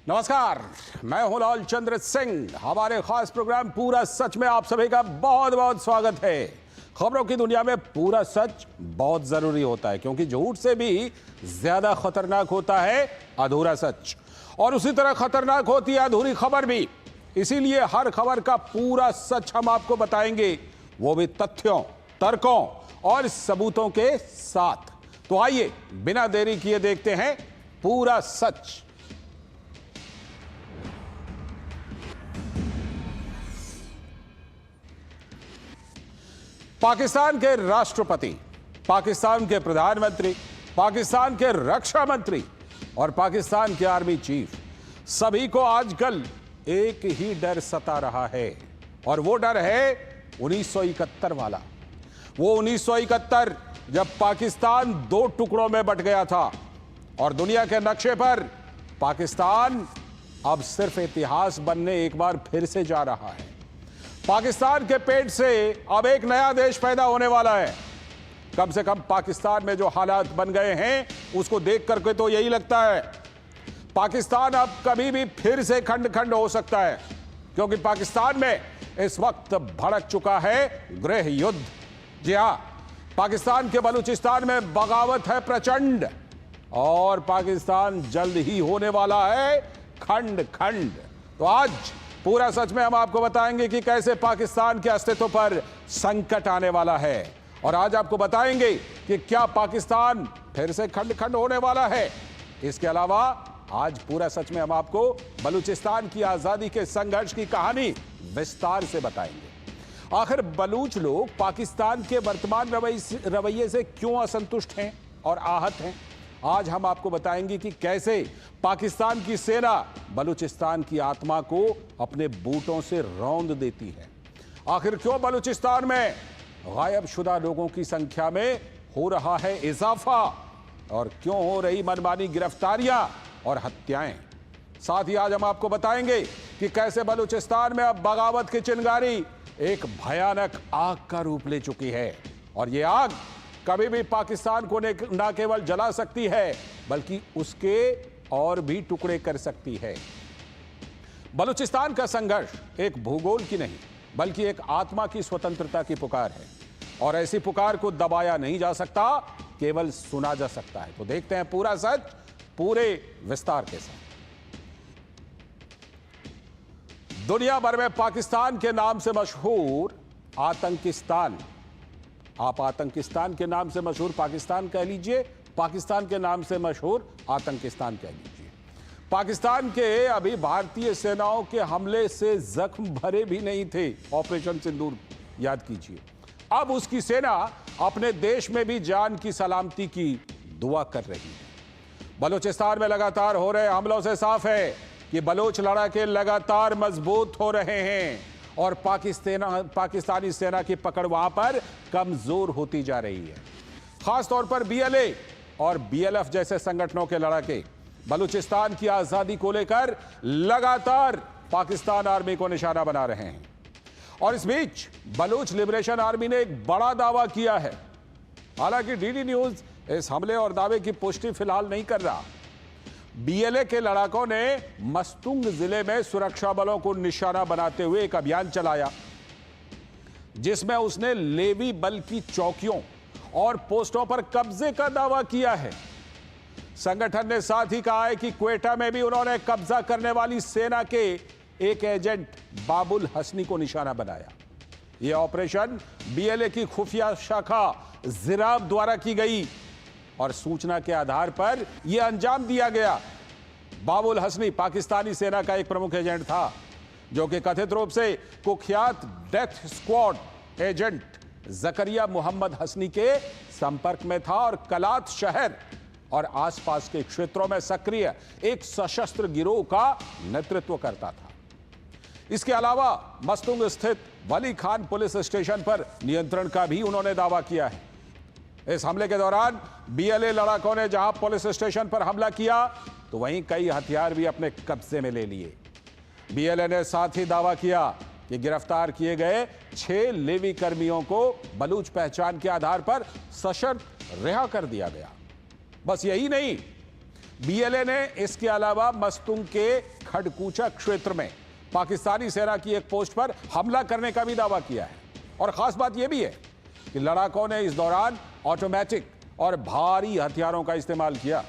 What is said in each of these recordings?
नमस्कार, मैं हूं लाल चंद्र सिंह। हमारे खास प्रोग्राम पूरा सच में आप सभी का बहुत बहुत स्वागत है। खबरों की दुनिया में पूरा सच बहुत जरूरी होता है, क्योंकि झूठ से भी ज्यादा खतरनाक होता है अधूरा सच, और उसी तरह खतरनाक होती है अधूरी खबर भी। इसीलिए हर खबर का पूरा सच हम आपको बताएंगे, वो भी तथ्यों, तर्कों और सबूतों के साथ। तो आइए बिना देरी किए देखते हैं पूरा सच। पाकिस्तान के राष्ट्रपति, पाकिस्तान के प्रधानमंत्री, पाकिस्तान के रक्षा मंत्री और पाकिस्तान के आर्मी चीफ, सभी को आजकल एक ही डर सता रहा है, और वो डर है 1971 वाला। वो 1971 जब पाकिस्तान दो टुकड़ों में बंट गया था और दुनिया के नक्शे पर पाकिस्तान अब सिर्फ इतिहास बनने एक बार फिर से जा रहा है। पाकिस्तान के पेट से अब एक नया देश पैदा होने वाला है। कम से कम पाकिस्तान में जो हालात बन गए हैं उसको देख करके तो यही लगता है पाकिस्तान अब कभी भी फिर से खंड खंड हो सकता है, क्योंकि पाकिस्तान में इस वक्त भड़क चुका है गृह युद्ध। जी हां, पाकिस्तान के बलूचिस्तान में बगावत है प्रचंड, और पाकिस्तान जल्द ही होने वाला है खंड खंड। तो आज पूरा सच में हम आपको बताएंगे कि कैसे पाकिस्तान के अस्तित्व पर संकट आने वाला है, और आज आपको बताएंगे कि क्या पाकिस्तान फिर से खंड खंड होने वाला है। इसके अलावा आज पूरा सच में हम आपको बलूचिस्तान की आजादी के संघर्ष की कहानी विस्तार से बताएंगे। आखिर बलूच लोग पाकिस्तान के वर्तमान रवैये से क्यों असंतुष्ट हैं और आहत हैं। आज हम आपको बताएंगे कि कैसे पाकिस्तान की सेना बलूचिस्तान की आत्मा को अपने बूटों से रौंद देती है। आखिर क्यों बलूचिस्तान में गायब शुदा लोगों की संख्या में हो रहा है इजाफा, और क्यों हो रही मनमानी गिरफ्तारियां और हत्याएं। साथ ही आज हम आपको बताएंगे कि कैसे बलूचिस्तान में अब बगावत की चिंगारी एक भयानक आग का रूप ले चुकी है, और यह आग कभी भी पाकिस्तान को न केवल जला सकती है बल्कि उसके और भी टुकड़े कर सकती है। बलूचिस्तान का संघर्ष एक भूगोल की नहीं बल्कि एक आत्मा की स्वतंत्रता की पुकार है, और ऐसी पुकार को दबाया नहीं जा सकता, केवल सुना जा सकता है। तो देखते हैं पूरा सच पूरे विस्तार के साथ। दुनिया भर में पाकिस्तान के नाम से मशहूर आतंकिस्तान, आप आतंकिस्तान के नाम से मशहूर पाकिस्तान कह लीजिए, पाकिस्तान के नाम से मशहूर आतंकिस्तान कह लीजिए। पाकिस्तान के अभी भारतीय सेनाओं के हमले से जख्म भरे भी नहीं थे, ऑपरेशन सिंदूर याद कीजिए। अब उसकी सेना अपने देश में भी जान की सलामती की दुआ कर रही है। बलूचिस्तान में लगातार हो रहे हमलों से साफ है कि बलोच लड़ाके लगातार मजबूत हो रहे हैं, और पाकिस्तानी सेना की पकड़ वहां पर कमजोर होती जा रही है। खासतौर पर बीएलए और बीएलएफ जैसे संगठनों के लड़ाके बलूचिस्तान की आजादी को लेकर लगातार पाकिस्तान आर्मी को निशाना बना रहे हैं। और इस बीच बलूच लिबरेशन आर्मी ने एक बड़ा दावा किया है। हालांकि डीडी न्यूज इस हमले और दावे की पुष्टि फिलहाल नहीं कर रहा। बीएलए के लड़ाकों ने मस्तुंग जिले में सुरक्षा बलों को निशाना बनाते हुए एक अभियान चलाया, जिसमें उसने लेवी बल की चौकियों और पोस्टों पर कब्जे का दावा किया है। संगठन ने साथ ही कहा है कि क्वेटा में भी उन्होंने कब्जा करने वाली सेना के एक एजेंट बाबुल हसनी को निशाना बनाया। यह ऑपरेशन बीएलए की खुफिया शाखा जिराब द्वारा की गई, और सूचना के आधार पर यह अंजाम दिया गया। बाबुल हसनी पाकिस्तानी सेना का एक प्रमुख एजेंट था, जो कि कथित रूप से कुख्यात डेथ स्क्वाड एजेंट जकरिया मोहम्मद हसनी के संपर्क में था, और कलात शहर और आसपास के क्षेत्रों में सक्रिय एक सशस्त्र गिरोह का नेतृत्व करता था। इसके अलावा मस्तुंग स्थित वली खान पुलिस स्टेशन पर नियंत्रण का भी उन्होंने दावा किया है। इस हमले के दौरान बीएलए लड़ाकों ने जहां पुलिस स्टेशन पर हमला किया, तो वहीं कई हथियार भी अपने कब्जे में ले लिए। बीएलए ने साथ ही दावा किया कि गिरफ्तार किए गए 6 लेवी कर्मियों को बलूच पहचान के आधार पर सशर्त रिहा कर दिया गया। बस यही नहीं, बीएलए ने इसके अलावा मस्तुंग के खडकूचा क्षेत्र में पाकिस्तानी सेना की एक पोस्ट पर हमला करने का भी दावा किया है। और खास बात यह भी है कि लड़ाकों ने इस दौरान ऑटोमेटिक और भारी हथियारों का इस्तेमाल किया,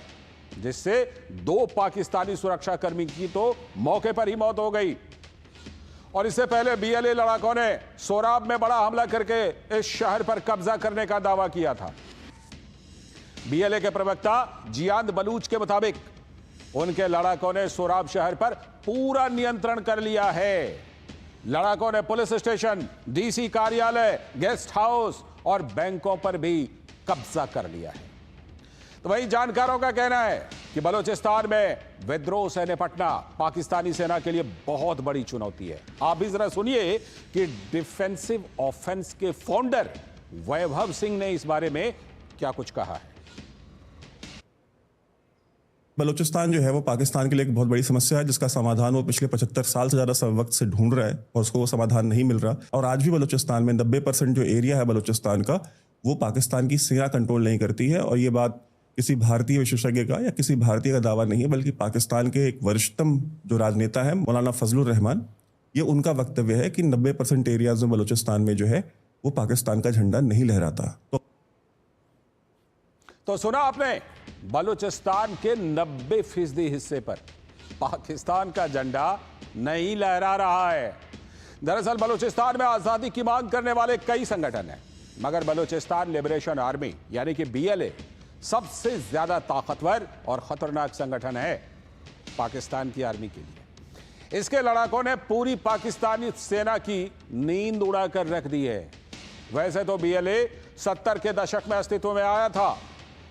जिससे 2 पाकिस्तानी सुरक्षाकर्मी की तो मौके पर ही मौत हो गई। और इससे पहले बीएलए लड़ाकों ने सोराब में बड़ा हमला करके इस शहर पर कब्जा करने का दावा किया था। बीएलए के प्रवक्ता जियाद बलूच के मुताबिक उनके लड़ाकों ने सोराब शहर पर पूरा नियंत्रण कर लिया है। लड़ाकों ने पुलिस स्टेशन, डीसी कार्यालय, गेस्ट हाउस और बैंकों पर भी कब्जा कर लिया है। तो वहीं जानकारों का कहना है कि बलूचिस्तान में विद्रोह से निपटना पाकिस्तानी सेना के लिए बहुत बड़ी चुनौती है। आप भी जरा सुनिए कि डिफेंसिव ऑफेंस के फाउंडर वैभव सिंह ने इस बारे में क्या कुछ कहा है। बलूचिस्तान जो है वो पाकिस्तान के लिए एक बहुत बड़ी समस्या है, जिसका समाधान वो पिछले 75 साल से ज़्यादा वक्त से ढूंढ रहा है और उसको वो समाधान नहीं मिल रहा। और आज भी बलूचिस्तान में 90% जो एरिया है बलूचिस्तान का, वो पाकिस्तान की सेना कंट्रोल नहीं करती है। और ये बात किसी भारतीय विशेषज्ञ का या किसी भारतीय का दावा नहीं है, बल्कि पाकिस्तान के एक वरिष्ठतम जो राजनेता है मौलाना फजलुर रहमान, ये उनका वक्तव्य है कि 90% एरियाज में बलूचिस्तान में जो है वो पाकिस्तान का झंडा नहीं लहराता। तो सुना आपने, बलूचिस्तान के 90% हिस्से पर पाकिस्तान का झंडा नहीं लहरा रहा है। दरअसल बलूचिस्तान में आजादी की मांग करने वाले कई संगठन हैं, मगर बलूचिस्तान लिबरेशन आर्मी यानी कि बीएलए सबसे ज्यादा ताकतवर और खतरनाक संगठन है पाकिस्तान की आर्मी के लिए। इसके लड़ाकों ने पूरी पाकिस्तानी सेना की नींद उड़ाकर रख दी है। वैसे तो बीएलए 70 के दशक में अस्तित्व में आया था,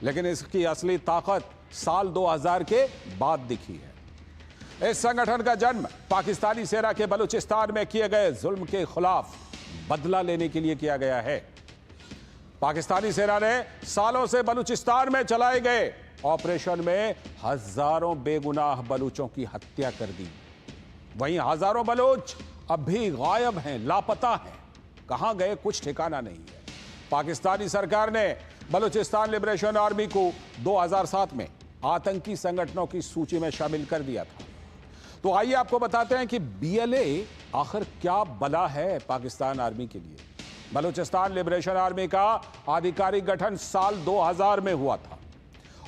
लेकिन इसकी असली ताकत साल 2000 के बाद दिखी है। इस संगठन का जन्म पाकिस्तानी सेना के बलूचिस्तान में किए गए जुल्म के खिलाफ बदला लेने के लिए किया गया है। पाकिस्तानी सेना ने सालों से बलूचिस्तान में चलाए गए ऑपरेशन में हजारों बेगुनाह बलूचों की हत्या कर दी। वहीं हजारों बलूच अब भी गायब हैं, लापता हैं, कहां गए कुछ ठिकाना नहीं है। पाकिस्तानी सरकार ने बलूचिस्तान लिबरेशन आर्मी को 2007 में आतंकी संगठनों की सूची में शामिल कर दिया था। तो आइए आपको बताते हैं कि बीएलए आखिर क्या बला है पाकिस्तान आर्मी के लिए। बलूचिस्तान लिबरेशन आर्मी का आधिकारिक गठन साल 2000 में हुआ था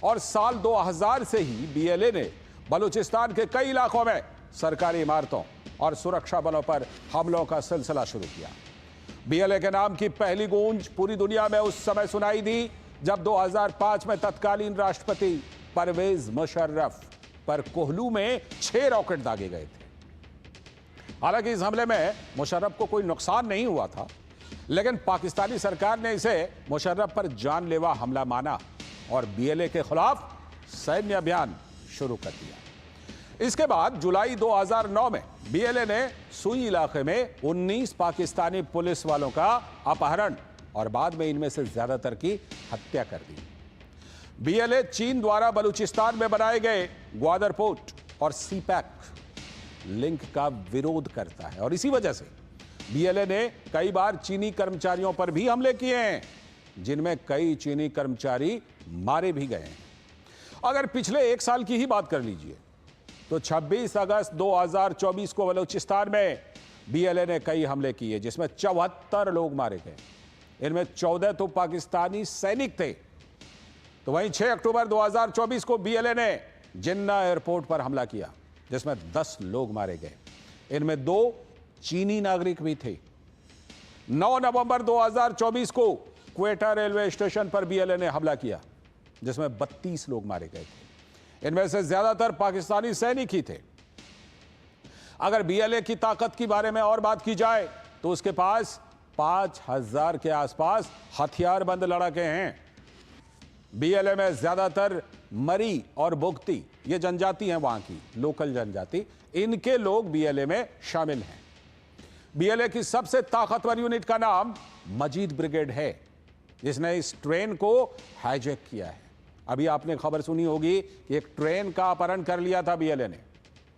और साल 2000 से ही बीएलए ने बलूचिस्तान के कई इलाकों में सरकारी इमारतों और सुरक्षा बलों पर हमलों का सिलसिला शुरू किया। बीएलए के नाम की पहली गूंज पूरी दुनिया में उस समय सुनाई दी जब 2005 में तत्कालीन राष्ट्रपति परवेज मुशर्रफ पर कोहलू में 6 रॉकेट दागे गए थे। हालांकि इस हमले में मुशर्रफ को कोई नुकसान नहीं हुआ था, लेकिन पाकिस्तानी सरकार ने इसे मुशर्रफ पर जानलेवा हमला माना और बीएलए के खिलाफ सैन्य अभियान शुरू कर दिया। इसके बाद जुलाई 2009 में बीएलए ने सुई इलाके में 19 पाकिस्तानी पुलिस वालों का अपहरण और बाद में इनमें से ज्यादातर की हत्या कर दी। बीएलए चीन द्वारा बलूचिस्तान में बनाए गए ग्वादर पोर्ट और सीपैक लिंक का विरोध करता है और इसी वजह से बीएलए ने कई बार चीनी कर्मचारियों पर भी हमले किए हैं, जिनमें कई चीनी कर्मचारी मारे भी गए हैं। अगर पिछले 1 साल की ही बात कर लीजिए तो 26 अगस्त 2024 को बलूचिस्तान में बीएलए ने कई हमले किए, जिसमें 74 लोग मारे गए। इनमें 14 तो पाकिस्तानी सैनिक थे। तो वहीं 6 अक्टूबर 2024 को बीएलए ने जिन्ना एयरपोर्ट पर हमला किया, जिसमें 10 लोग मारे गए। इनमें 2 चीनी नागरिक भी थे। 9 नवंबर 2024 को क्वेटा रेलवे स्टेशन पर बीएलए ने हमला किया, जिसमें 32 लोग मारे गए थे। इनमें से ज्यादातर पाकिस्तानी सैनिक ही थे। अगर बीएलए की ताकत के बारे में और बात की जाए तो उसके पास 5000 के आसपास हथियारबंद लड़ाके हैं। बीएलए में ज्यादातर मरी और बुगती, ये जनजाति हैं वहां की, लोकल जनजाति, इनके लोग बीएलए में शामिल हैं। बीएलए की सबसे ताकतवर यूनिट का नाम मजीद ब्रिगेड है, जिसने इस ट्रेन को हाईजैक किया है। अभी आपने खबर सुनी होगी कि एक ट्रेन का अपहरण कर लिया था बीएलए ने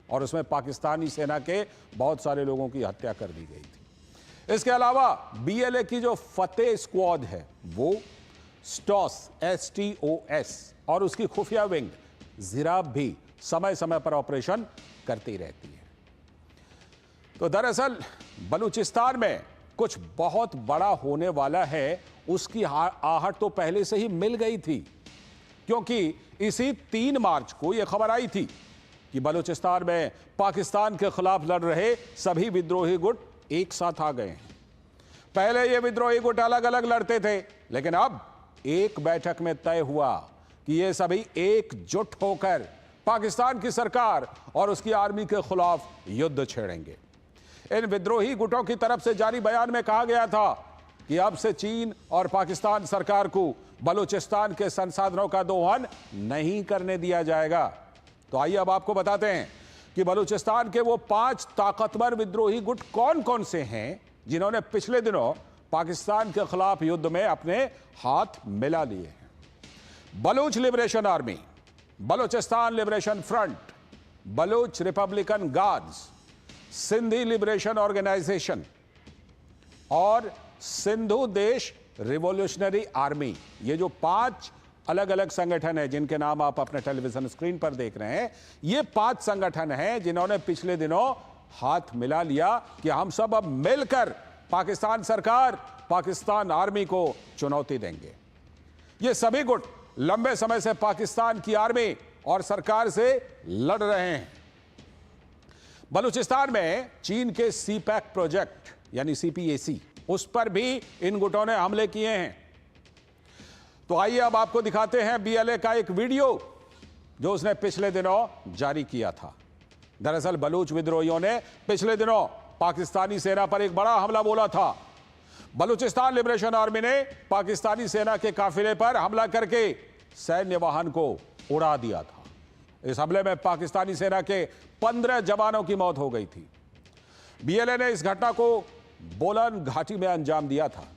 और उसमें पाकिस्तानी सेना के बहुत सारे लोगों की हत्या कर दी गई थी। इसके अलावा बीएलए की जो फतेह स्क्वाड है, वो STOS और उसकी खुफिया विंग जिराब भी समय समय पर ऑपरेशन करती रहती है। तो दरअसल बलूचिस्तान में कुछ बहुत बड़ा होने वाला है, उसकी आहट तो पहले से ही मिल गई थी, क्योंकि इसी 3 मार्च को यह खबर आई थी कि बलूचिस्तान में पाकिस्तान के खिलाफ लड़ रहे सभी विद्रोही गुट एक साथ आ गए हैं। पहले ये विद्रोही गुट अलग अलग लड़ते थे, लेकिन अब एक बैठक में तय हुआ कि ये सभी एकजुट होकर पाकिस्तान की सरकार और उसकी आर्मी के खिलाफ युद्ध छेड़ेंगे। इन विद्रोही गुटों की तरफ से जारी बयान में कहा गया था कि अब से चीन और पाकिस्तान सरकार को बलूचिस्तान के संसाधनों का दोहन नहीं करने दिया जाएगा। तो आइए अब आपको बताते हैं कि बलूचिस्तान के वो 5 ताकतवर विद्रोही गुट कौन कौन से हैं जिन्होंने पिछले दिनों पाकिस्तान के खिलाफ युद्ध में अपने हाथ मिला लिए हैं। Baloch liberation army, Balochistan liberation front, Baloch republican guards, Sindhi liberation organisation और सिंधु देश रिवॉल्यूशनरी आर्मी। ये जो 5 अलग अलग संगठन हैं जिनके नाम आप अपने टेलीविजन स्क्रीन पर देख रहे हैं, ये 5 संगठन हैं जिन्होंने पिछले दिनों हाथ मिला लिया कि हम सब अब मिलकर पाकिस्तान सरकार, पाकिस्तान आर्मी को चुनौती देंगे। ये सभी गुट लंबे समय से पाकिस्तान की आर्मी और सरकार से लड़ रहे हैं। बलूचिस्तान में चीन के सीपैक प्रोजेक्ट यानी सीपीएसी, उस पर भी इन गुटों ने हमले किए हैं। तो आइए अब आपको दिखाते हैं बीएलए का एक वीडियो जो उसने पिछले दिनों जारी किया था। दरअसल बलूच विद्रोहियों ने पिछले दिनों पाकिस्तानी सेना पर एक बड़ा हमला बोला था। बलूचिस्तान लिबरेशन आर्मी ने पाकिस्तानी सेना के काफिले पर हमला करके सैन्य वाहन को उड़ा दिया था। इस हमले में पाकिस्तानी सेना के 15 जवानों की मौत हो गई थी। बीएलए ने इस घटना को बोलन घाटी में अंजाम दिया था।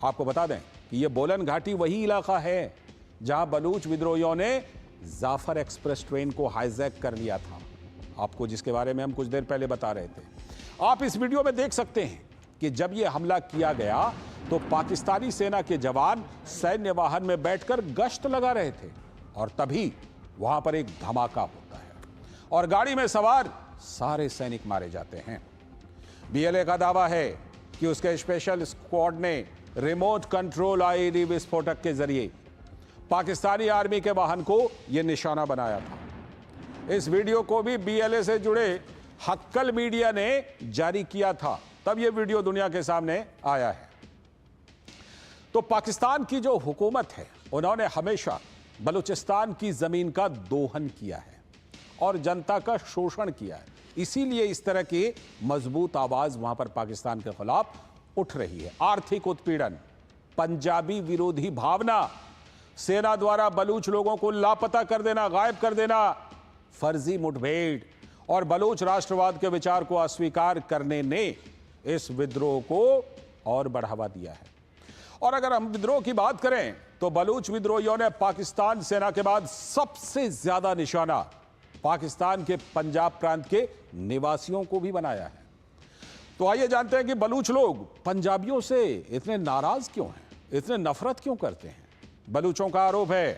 आपको बता दें कि यह बोलन घाटी वही इलाका है जहां बलूच विद्रोहियों ने जाफर एक्सप्रेस ट्रेन को हाईजैक कर लिया था, आपको जिसके बारे में हम कुछ देर पहले बता रहे थे। आप इस वीडियो में देख सकते हैं कि जब यह हमला किया गया तो पाकिस्तानी सेना के जवान सैन्य वाहन में बैठकर गश्त लगा रहे थे और तभी वहां पर एक धमाका होता है और गाड़ी में सवार सारे सैनिक मारे जाते हैं। बीएलए का दावा है कि उसके स्पेशल स्क्वाड ने रिमोट कंट्रोल आईईडी विस्फोटक के जरिए पाकिस्तानी आर्मी के वाहन को यह निशाना बनाया था। इस वीडियो को भी बीएलए से जुड़े हक्कल मीडिया ने जारी किया था, तब यह वीडियो दुनिया के सामने आया है। तो पाकिस्तान की जो हुकूमत है उन्होंने हमेशा बलूचिस्तान की जमीन का दोहन किया है और जनता का शोषण किया है। इसीलिए इस तरह की मजबूत आवाज वहां पर पाकिस्तान के खिलाफ उठ रही है। आर्थिक उत्पीड़न, पंजाबी विरोधी भावना, सेना द्वारा बलूच लोगों को लापता कर देना, गायब कर देना, फर्जी मुठभेड़ और बलूच राष्ट्रवाद के विचार को अस्वीकार करने ने इस विद्रोह को और बढ़ावा दिया है। और अगर हम विद्रोह की बात करें तो बलूच विद्रोहियों ने पाकिस्तान सेना के बाद सबसे ज्यादा निशाना पाकिस्तान के पंजाब प्रांत के निवासियों को भी बनाया है। तो आइए जानते हैं कि बलूच लोग पंजाबियों से इतने नाराज क्यों हैं, इतने नफरत क्यों करते हैं। बलूचों का आरोप है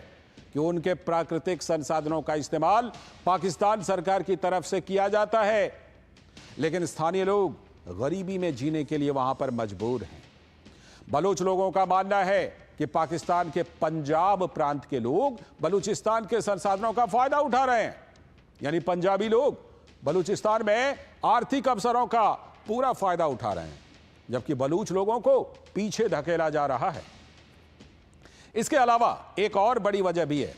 कि उनके प्राकृतिक संसाधनों का इस्तेमाल पाकिस्तान सरकार की तरफ से किया जाता है, लेकिन स्थानीय लोग गरीबी में जीने के लिए वहां पर मजबूर हैं। बलूच लोगों का मानना है कि पाकिस्तान के पंजाब प्रांत के लोग बलूचिस्तान के संसाधनों का फायदा उठा रहे हैं, यानी पंजाबी लोग बलूचिस्तान में आर्थिक अवसरों का पूरा फायदा उठा रहे हैं, जबकि बलूच लोगों को पीछे धकेला जा रहा है। इसके अलावा एक और बड़ी वजह भी है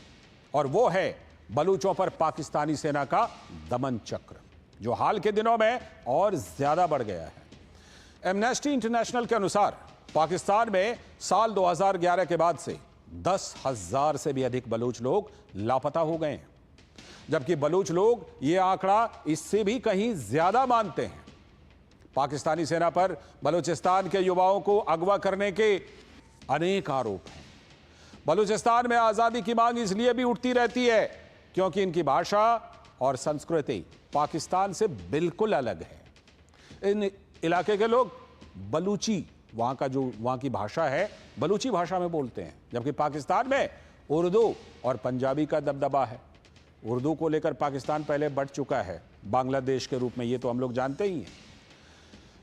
और वो है बलूचों पर पाकिस्तानी सेना का दमन चक्र, जो हाल के दिनों में और ज्यादा बढ़ गया है। एमनेस्टी इंटरनेशनल के अनुसार पाकिस्तान में साल 2011 के बाद से 10,000 से भी अधिक बलूच लोग लापता हो गए हैं, जबकि बलूच लोग यह आंकड़ा इससे भी कहीं ज्यादा मानते हैं। पाकिस्तानी सेना पर बलूचिस्तान के युवाओं को अगवा करने के अनेक आरोप हैं। बलूचिस्तान में आजादी की मांग इसलिए भी उठती रहती है क्योंकि इनकी भाषा और संस्कृति पाकिस्तान से बिल्कुल अलग है। इन इलाके के लोग बलूची, वहां की भाषा है, बलूची भाषा में बोलते हैं, जबकि पाकिस्तान में उर्दू और पंजाबी का दबदबा है। उर्दू को लेकर पाकिस्तान पहले बढ़ चुका है, बांग्लादेश के रूप में, ये तो हम लोग जानते ही हैं।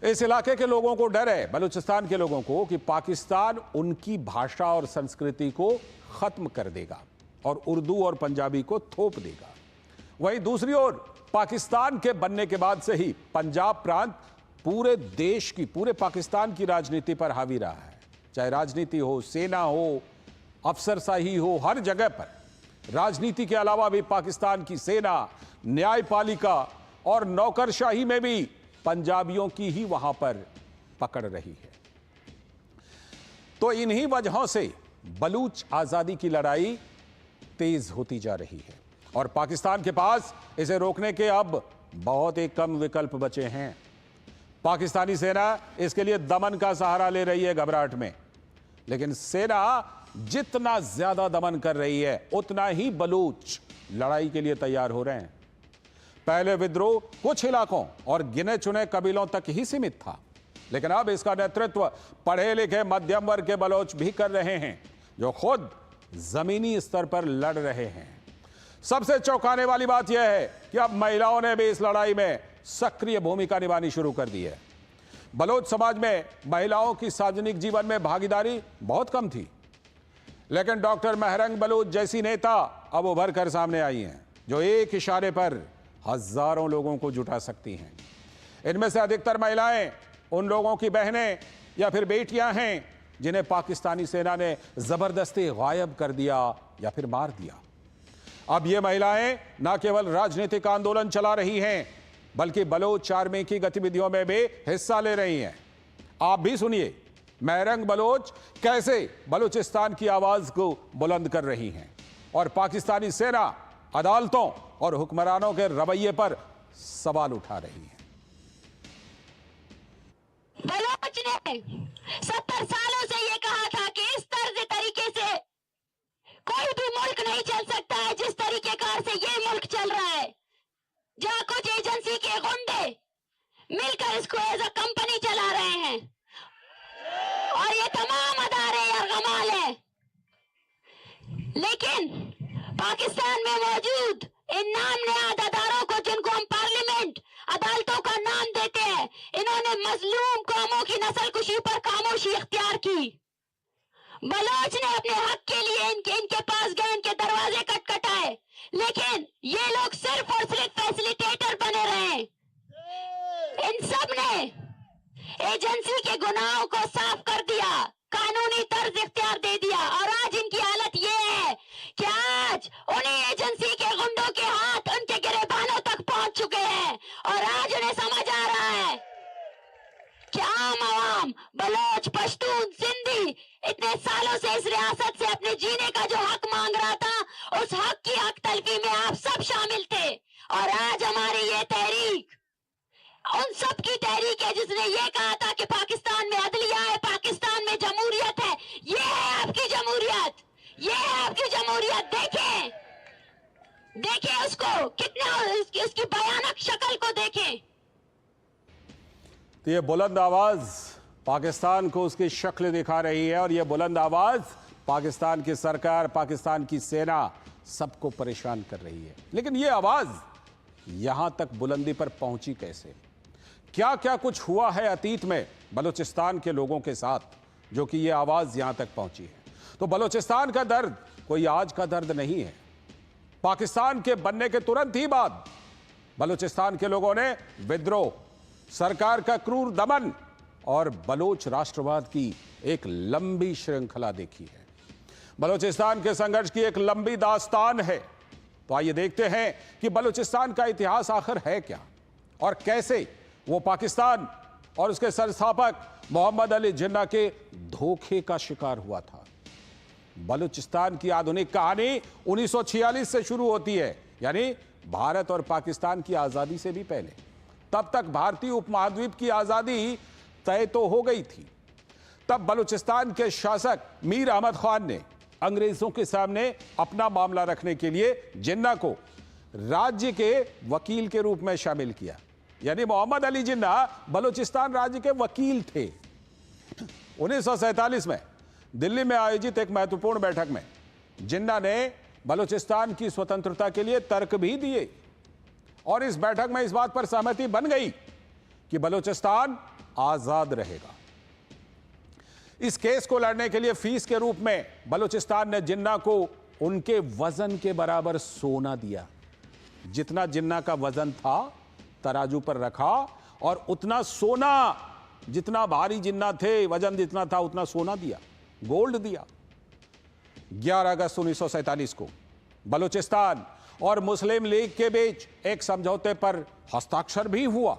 इस इलाके के लोगों को डर है, बलूचिस्तान के लोगों को, कि पाकिस्तान उनकी भाषा और संस्कृति को खत्म कर देगा और उर्दू और पंजाबी को थोप देगा। वहीं दूसरी ओर पाकिस्तान के बनने के बाद से ही पंजाब प्रांत पूरे देश की, पूरे पाकिस्तान की राजनीति पर हावी रहा है। चाहे राजनीति हो, सेना हो, अफसरशाही हो, हर जगह पर राजनीति के अलावा भी पाकिस्तान की सेना, न्यायपालिका और नौकरशाही में भी पंजाबियों की ही वहां पर पकड़ रही है। तो इन्हीं वजहों से बलूच आजादी की लड़ाई तेज होती जा रही है और पाकिस्तान के पास इसे रोकने के अब बहुत ही कम विकल्प बचे हैं। पाकिस्तानी सेना इसके लिए दमन का सहारा ले रही है घबराहट में, लेकिन सेना जितना ज्यादा दमन कर रही है उतना ही बलूच लड़ाई के लिए तैयार हो रहे हैं। पहले विद्रोह कुछ इलाकों और गिने चुने कबीलों तक ही सीमित था, लेकिन अब इसका नेतृत्व पढ़े लिखे मध्यम वर्ग के बलोच भी कर रहे हैं, जो खुद जमीनी स्तर पर लड़ रहे हैं। सबसे चौंकाने वाली बात यह है कि अब महिलाओं ने भी इस लड़ाई में सक्रिय भूमिका निभानी शुरू कर दी है। बलोच समाज में महिलाओं की सार्वजनिक जीवन में भागीदारी बहुत कम थी, लेकिन डॉक्टर महरंग बलूच जैसी नेता अब उभर कर सामने आई हैं, जो एक इशारे पर हजारों लोगों को जुटा सकती हैं। इनमें से अधिकतर महिलाएं उन लोगों की बहनें या फिर बेटियां हैं जिन्हें पाकिस्तानी सेना ने जबरदस्ती गायब कर दिया या फिर मार दिया। अब ये महिलाएं न केवल राजनीतिक आंदोलन चला रही हैं, बल्कि बलोच आर्मी की गतिविधियों में भी हिस्सा ले रही हैं। आप भी सुनिए महरंग बलोच कैसे बलूचिस्तान की आवाज को बुलंद कर रही हैं और पाकिस्तानी सेना, अदालतों और हुक्मरानों के रवैये पर सवाल उठा रही है। बलोच ने 70 सालों से ये कहा था कि इस तर्ज तरीके से कोई भी मुल्क नहीं चल सकता है जिस तरीके कार से ये मुल्क चल रहा है, जहां कुछ एजेंसी के गुंडे मिलकर इसको एज अ कंपनी चला रहे हैं और ये तमाम अदारे यरगमाल है। लेकिन पाकिस्तान में मौजूद इन नाम नेहाद अदारों को, जिनको हम पार्लियामेंट अदालतों का नाम देते हैं, इन्होंने मजलूम कौमों की नस्लकुशी पर खामोशी इख्तियार की। बलोच ने अपने हक के लिए इनके पास गए, इनके दरवाजे खटखटाए, लेकिन ये लोग सिर्फ और सिर्फ फैसिलिटेटर बने रहे। इन सब ने एजेंसी के गुनाहों को साफ कर दिया, कानूनी तर्ज इख्तियार दे दिया और आज इनकी हालत ये है कि आज उन्हीं एजेंसी के गुंडों के हाथ उनके गिरेबानों तक पहुंच चुके हैं और आज उन्हें समझ आ रहा है कि आम आवाम, बलोच, पश्तून, सिंधी इतने सालों से इस रियासत से अपने जीने का जो हक मांग रहा था, उस हक की हक तलफी में आप सब शामिल थे। और आज हमारी ये तहरीक उन सब की तहरीक है जिसने ये कहा था कि पाकिस्तान में अदलिया है, पाकिस्तान में जमहूरियत है। ये है आपकी जमहूरियत, ये है आपकी जमहूरियत। देखें, देखें उसको, कितना उसकी भयानक शक्ल को देखें। तो ये बुलंद आवाज पाकिस्तान को उसकी शक्ल दिखा रही है और ये बुलंद आवाज पाकिस्तान की सरकार, पाकिस्तान की सेना सबको परेशान कर रही है। लेकिन ये आवाज यहां तक बुलंदी पर पहुंची कैसे? क्या क्या कुछ हुआ है अतीत में बलूचिस्तान के लोगों के साथ, जो कि ये आवाज यहां तक पहुंची है? तो बलूचिस्तान का दर्द कोई आज का दर्द नहीं है। पाकिस्तान के बनने के तुरंत ही बाद बलूचिस्तान के लोगों ने विद्रोह, सरकार का क्रूर दमन और बलोच राष्ट्रवाद की एक लंबी श्रृंखला देखी है। बलूचिस्तान के संघर्ष की एक लंबी दास्तान है। तो आइए देखते हैं कि बलूचिस्तान का इतिहास आखिर है क्या और कैसे वो पाकिस्तान और उसके संस्थापक मोहम्मद अली जिन्ना के धोखे का शिकार हुआ था। बलूचिस्तान की आधुनिक कहानी 1946 से शुरू होती है, यानी भारत और पाकिस्तान की आजादी से भी पहले। तब तक भारतीय उपमहाद्वीप की आजादी तय तो हो गई थी। तब बलूचिस्तान के शासक मीर अहमद खान ने अंग्रेजों के सामने अपना मामला रखने के लिए जिन्ना को राज्य के वकील के रूप में शामिल किया। यानी मोहम्मद अली जिन्ना बलूचिस्तान राज्य के वकील थे। 1947 में दिल्ली में आयोजित एक महत्वपूर्ण बैठक में जिन्ना ने बलूचिस्तान की स्वतंत्रता के लिए तर्क भी दिए और इस बैठक में इस बात पर सहमति बन गई कि बलूचिस्तान आजाद रहेगा। इस केस को लड़ने के लिए फीस के रूप में बलूचिस्तान ने जिन्ना को उनके वजन के बराबर सोना दिया। जितना जिन्ना का वजन था तराजू पर रखा और उतना सोना, जितना भारी जिन्ना थे, वजन जितना था उतना सोना दिया, गोल्ड दिया। 11 अगस्त 1947 को बलूचिस्तान और मुस्लिम लीग के बीच एक समझौते पर हस्ताक्षर भी हुआ।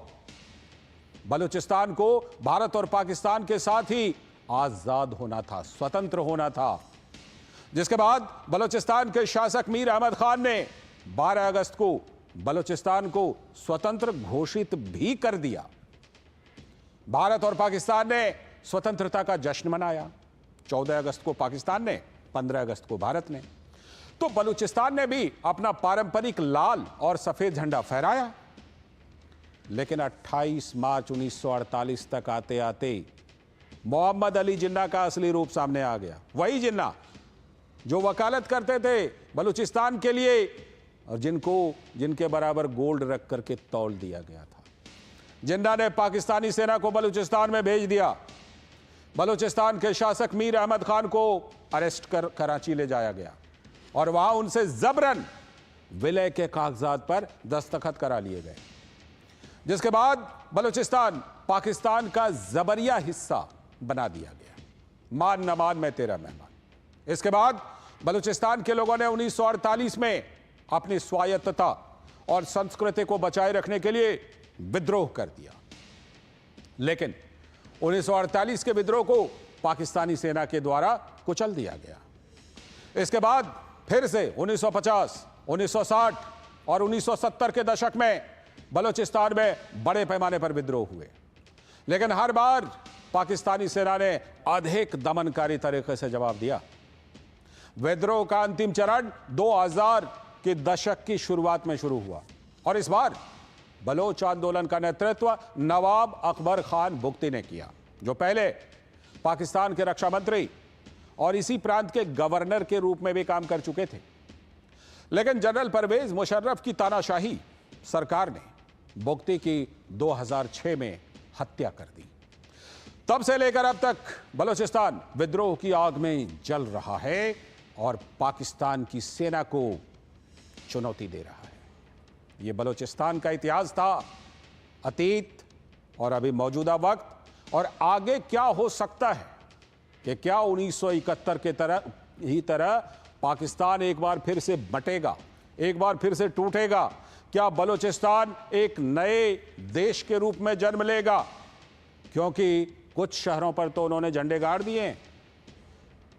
बलूचिस्तान को भारत और पाकिस्तान के साथ ही आजाद होना था, स्वतंत्र होना था। जिसके बाद बलूचिस्तान के शासक मीर अहमद खान ने 12 अगस्त को बलूचिस्तान को स्वतंत्र घोषित भी कर दिया। भारत और पाकिस्तान ने स्वतंत्रता का जश्न मनाया। 14 अगस्त को पाकिस्तान ने, 15 अगस्त को भारत ने। तो बलूचिस्तान ने भी अपना पारंपरिक लाल और सफेद झंडा फहराया। लेकिन 28 मार्च 1948 तक आते आते मोहम्मद अली जिन्ना का असली रूप सामने आ गया। वही जिन्ना जो वकालत करते थे बलूचिस्तान के लिए और जिनके बराबर गोल्ड रख करके तौल दिया गया था। जिन्ना ने पाकिस्तानी सेना को बलूचिस्तान में भेज दिया। बलूचिस्तान के शासक मीर अहमद खान को अरेस्ट कर कराची ले जाया गया और वहां उनसे जबरन विलय के कागजात पर दस्तखत करा लिए गए। जिसके बाद बलूचिस्तान पाकिस्तान का जबरिया हिस्सा बना दिया गया। मान न मान मैं तेरा मेहमान। इसके बाद बलूचिस्तान के लोगों ने 1948 में अपनी स्वायत्तता और संस्कृति को बचाए रखने के लिए विद्रोह कर दिया। लेकिन 1948 के विद्रोह को पाकिस्तानी सेना के द्वारा कुचल दिया गया। इसके बाद फिर से 1950, 1960 और 1970 के दशक में बलूचिस्तान में बड़े पैमाने पर विद्रोह हुए। लेकिन हर बार पाकिस्तानी सेना ने अधिक दमनकारी तरीके से जवाब दिया। विद्रोह का अंतिम चरण 2000 के दशक की शुरुआत में शुरू हुआ और इस बार बलोच आंदोलन का नेतृत्व नवाब अकबर खान बुगटी ने किया, जो पहले पाकिस्तान के रक्षा मंत्री और इसी प्रांत के गवर्नर के रूप में भी काम कर चुके थे। लेकिन जनरल परवेज मुशर्रफ की तानाशाही सरकार ने बुगटी की 2006 में हत्या कर दी। तब से लेकर अब तक बलूचिस्तान विद्रोह की आग में जल रहा है और पाकिस्तान की सेना को चुनौती दे रहा है। यह बलूचिस्तान का इतिहास था, अतीत और अभी मौजूदा वक्त, और आगे क्या हो सकता है कि क्या 1971 के तरह पाकिस्तान एक बार फिर से बटेगा, एक बार फिर से टूटेगा? क्या बलूचिस्तान एक नए देश के रूप में जन्म लेगा? क्योंकि कुछ शहरों पर तो उन्होंने झंडे गाड़ दिए हैं,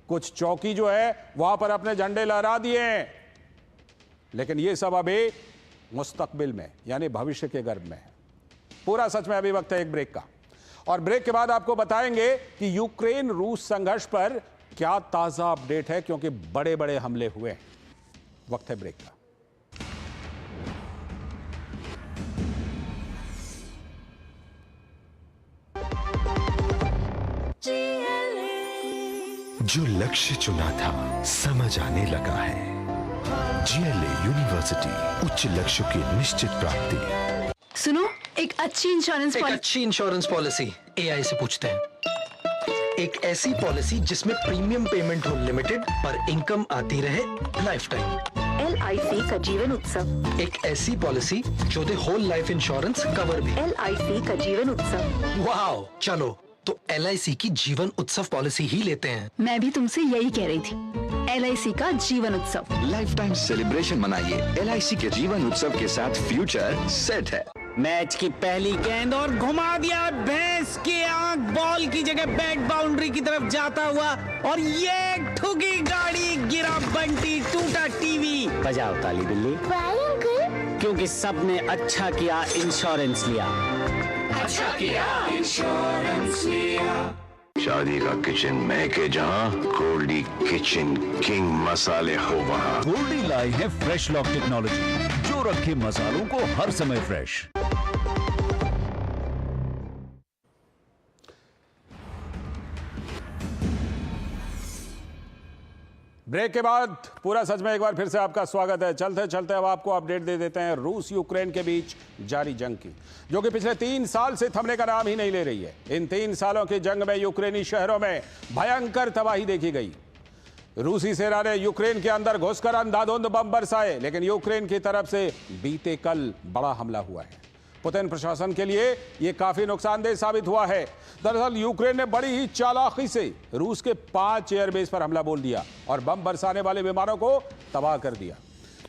कुछ चौकी जो है वहां पर अपने झंडे लहरा दिए हैं। लेकिन यह सब अभी मुस्तकबिल में यानी भविष्य के गर्भ में है। पूरा सच में अभी वक्त है एक ब्रेक का, और ब्रेक के बाद आपको बताएंगे कि यूक्रेन रूस संघर्ष पर क्या ताजा अपडेट है, क्योंकि बड़े बड़े हमले हुए हैं। वक्त है ब्रेक का। जो लक्ष्य चुना था समझ आने लगा है। GLA यूनिवर्सिटी, उच्च लक्ष्यों की निश्चित प्राप्ति। सुनो, एक अच्छी इंश्योरेंस पॉलिसी AI से पूछते हैं। एक ऐसी पॉलिसी जिसमें प्रीमियम पेमेंट हो लिमिटेड पर इनकम आती रहे लाइफ टाइम। LIC का जीवन उत्सव। एक ऐसी पॉलिसी जो दे होल लाइफ इंश्योरेंस कवर भी। LIC का जीवन उत्सव। वाह, चलो तो LIC की जीवन उत्सव पॉलिसी ही लेते हैं। मैं भी तुमसे यही कह रही थी, LIC का जीवन उत्सव। लाइफ टाइम सेलिब्रेशन मनाइए LIC के जीवन उत्सव के साथ। फ्यूचर सेट है। मैच की पहली गेंद और घुमा दिया भैंस की आंख, बॉल की जगह बैक बाउंड्री की तरफ जाता हुआ, और ये ठुकी गाड़ी, गिरा बंटी, टूटा टीवी। बजाओ ताली बिल्ली। क्योंकि सबने अच्छा किया इंश्योरेंस लिया। अच्छा किया इंश्योरेंस लिया। शादी का किचन महके जहाँ, गोल्डी किचन किंग मसाले हो वहाँ। गोल्डी लाई है फ्रेश लॉक टेक्नोलॉजी, जो रखे मसालों को हर समय फ्रेश। ब्रेक के बाद पूरा सच में एक बार फिर से आपका स्वागत है। चलते चलते अब आपको अपडेट दे देते हैं रूस यूक्रेन के बीच जारी जंग की, जो कि पिछले 3 साल से थमने का नाम ही नहीं ले रही है। इन 3 सालों की जंग में यूक्रेनी शहरों में भयंकर तबाही देखी गई। रूसी सेना ने यूक्रेन के अंदर घुसकर अंधाधुंध बम बरसाए, लेकिन यूक्रेन की तरफ से बीते कल बड़ा हमला हुआ है। पुतिन प्रशासन के लिए यह काफी नुकसानदेह साबित हुआ है। दरअसल यूक्रेन ने बड़ी ही चालाकी से रूस के 5 एयरबेस पर हमला बोल दिया और बम बरसाने वाले विमानों को तबाह कर दिया।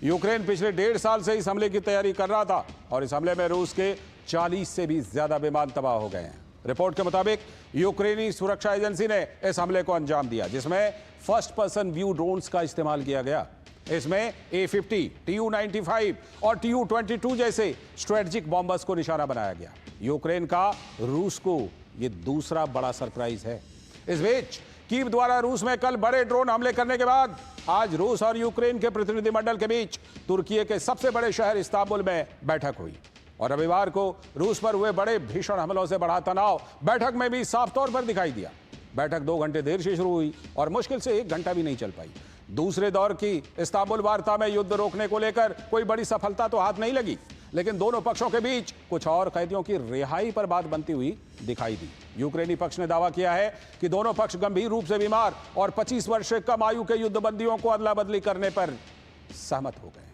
यूक्रेन पिछले 1.5 साल से इस हमले की तैयारी कर रहा था और इस हमले में रूस के 40 से भी ज्यादा विमान तबाह हो गए हैं। रिपोर्ट के मुताबिक यूक्रेनी सुरक्षा एजेंसी ने इस हमले को अंजाम दिया, जिसमें फर्स्ट पर्सन व्यू ड्रोन्स का इस्तेमाल किया गया। इसमें A-50, Tu-95 और Tu-22 जैसे स्ट्रेटेजिक बॉम्बर्स को निशाना बनाया गया। यूक्रेन का रूस को यह दूसरा बड़ा सरप्राइज है। इस बीच कीव द्वारा रूस में कल बड़े ड्रोन हमले करने के बाद आज रूस और यूक्रेन के प्रतिनिधिमंडल के बीच तुर्की के सबसे बड़े शहर इस्तांबुल में बैठक हुई और रविवार को रूस पर हुए बड़े भीषण हमलों से बढ़ा तनाव बैठक में भी साफ तौर पर दिखाई दिया। बैठक 2 घंटे देर से शुरू हुई और मुश्किल से 1 घंटा भी नहीं चल पाई। दूसरे दौर की इस्तांबुल वार्ता में युद्ध रोकने को लेकर कोई बड़ी सफलता तो हाथ नहीं लगी, लेकिन दोनों पक्षों के बीच कुछ और कैदियों की रिहाई पर बात बनती हुई दिखाई दी। यूक्रेनी पक्ष ने दावा किया है कि दोनों पक्ष गंभीर रूप से बीमार और 25 वर्ष से कम आयु के युद्धबंदियों को अदला बदली करने पर सहमत हो गए।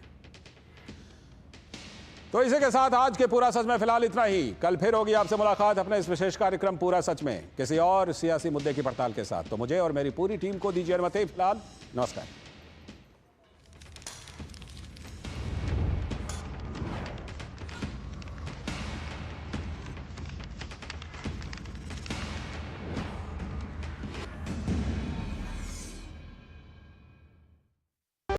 तो इसी के साथ आज के पूरा सच में फिलहाल इतना ही। कल फिर होगी आपसे मुलाकात अपने इस विशेष कार्यक्रम पूरा सच में किसी और सियासी मुद्दे की पड़ताल के साथ। तो मुझे और मेरी पूरी टीम को दीजिए अनुमति। फिलहाल नमस्कार।